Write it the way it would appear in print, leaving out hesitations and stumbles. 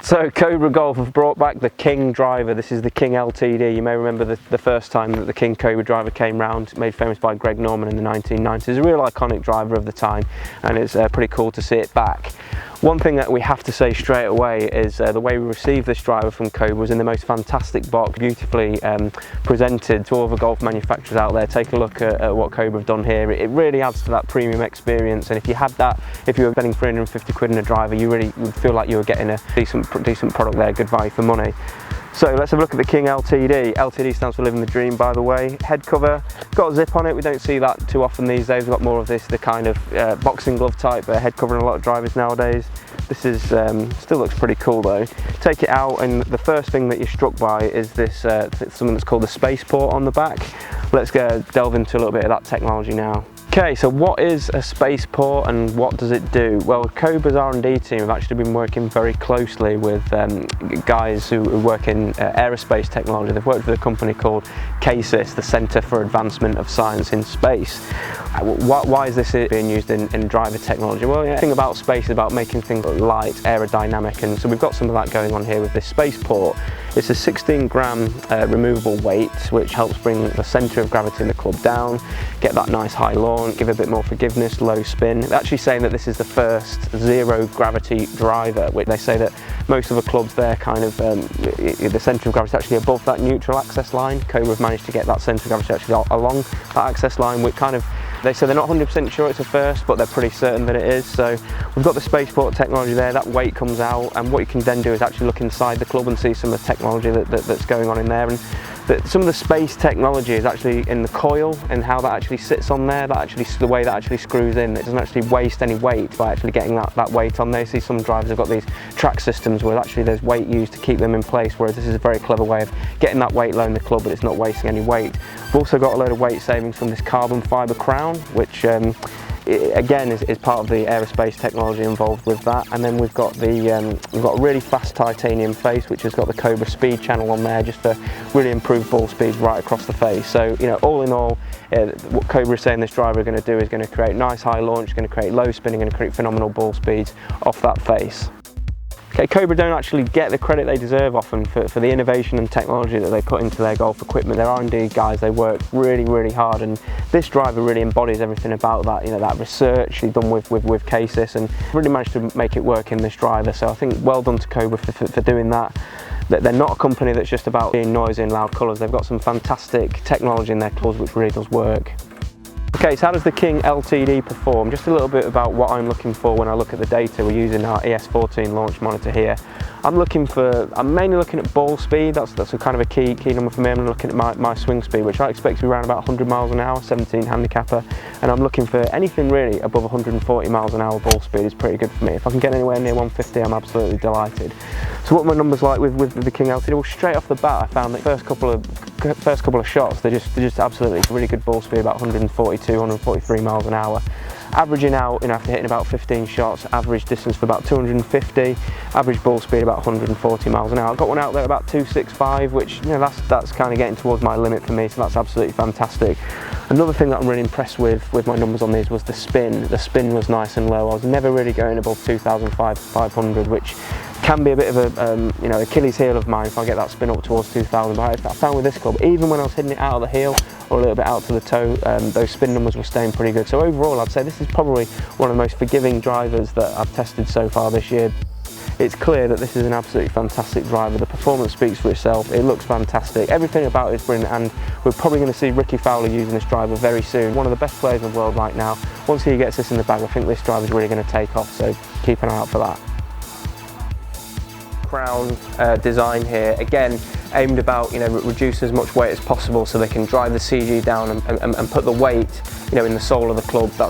So Cobra Golf have brought back the King Driver. This is the King LTD. You may remember the first time that the King Cobra Driver came round, made famous by Greg Norman in the 1990s. A real iconic driver of the time, and it's pretty cool to see it back. One thing that we have to say straight away is the way we received this driver from Cobra was in the most fantastic box, beautifully presented to all the golf manufacturers out there. Take a look at what Cobra have done here. It really adds to that premium experience, and if you had that, if you were spending 350 quid in a driver, you really would feel like you were getting a decent product there, good value for money. So let's have a look at the King LTD. LTD stands for Living the Dream, by the way. Head cover, got a zip on it. We don't see that too often these days. We've got more of this, the kind of boxing glove type head cover in a lot of drivers nowadays. This is still looks pretty cool though. Take it out, and the first thing that you're struck by is this something that's called the spaceport on the back. Let's delve into a little bit of that technology now. Okay, so what is a spaceport and what does it do? Well, Cobra's R&D team have actually been working very closely with guys who work in aerospace technology. They've worked with a company called CASIS, the Centre for Advancement of Science in Space. Why is this being used in driver technology? Well, the thing about space is about making things light, aerodynamic, and so we've got some of that going on here with this spaceport. It's a 16-gram removable weight, which helps bring the centre of gravity in the club down, get that nice high launch, give a bit more forgiveness, low spin. They're actually saying that this is the first zero gravity driver, which they say that most of the clubs, they're kind of, the centre of gravity is actually above that neutral access line. Cobra have managed to get that centre of gravity actually along that access line, which kind of, they say they're not 100% sure it's a first, but they're pretty certain that it is. So we've got the spaceport technology there, that weight comes out, and what you can then do is actually look inside the club and see some of the technology that's going on in there. And some of the space technology is actually in the coil and how that actually sits on there, the way that actually screws in. It doesn't actually waste any weight by actually getting that weight on there. You see some drivers have got these track systems where actually there's weight used to keep them in place, whereas this is a very clever way of getting that weight low in the club, but it's not wasting any weight. We've also got a load of weight savings from this carbon fibre crown, which again is part of the aerospace technology involved with that. And then we've got a really fast titanium face, which has got the Cobra speed channel on there, just for really improved ball speeds right across the face. So all in all, what Cobra is saying this driver is going to do is going to create nice high launch, going to create low spinning, going to create phenomenal ball speeds off that face. Okay, Cobra don't actually get the credit they deserve often for the innovation and technology that they put into their golf equipment. Their R&D guys, they work really hard, and this driver really embodies everything about that. That research they've done with CASIS, and really managed to make it work in this driver. So I think well done to Cobra for doing that. They're not a company that's just about being noisy and loud colours. They've got some fantastic technology in their clubs which really does work. Okay, so how does the King LTD perform? Just a little bit about what I'm looking for when I look at the data. We're using our ES14 launch monitor here. I'm mainly looking at ball speed. That's a kind of a key number for me. I'm looking at my swing speed, which I expect to be around about 100 miles an hour, 17 handicapper, and I'm looking for anything really above 140 miles an hour ball speed is pretty good for me. If I can get anywhere near 150, I'm absolutely delighted. So what are my numbers like with the King LTD? Well, straight off the bat, I found that first couple of shots, they're just absolutely really good ball speed, about 142, 143 miles an hour. Averaging out, after hitting about 15 shots, average distance for about 250, average ball speed about 140 miles an hour. I got one out there about 265, which that's kind of getting towards my limit for me, so that's absolutely fantastic. Another thing that I'm really impressed with my numbers on these was the spin. The spin was nice and low. I was never really going above 2,500, which can be a bit of a Achilles heel of mine if I get that spin up towards 2,000. But I found with this club, even when I was hitting it out of the heel or a little bit out to the toe, those spin numbers were staying pretty good. So overall, I'd say this is probably one of the most forgiving drivers that I've tested so far this year. It's clear that this is an absolutely fantastic driver. The performance speaks for itself. It looks fantastic. Everything about it is brilliant, and we're probably going to see Ricky Fowler using this driver very soon. One of the best players in the world right now. Once he gets this in the bag, I think this driver is really going to take off, so keep an eye out for that. Crown design here, again aimed about reduce as much weight as possible so they can drive the CG down and put the weight in the sole of the club. That's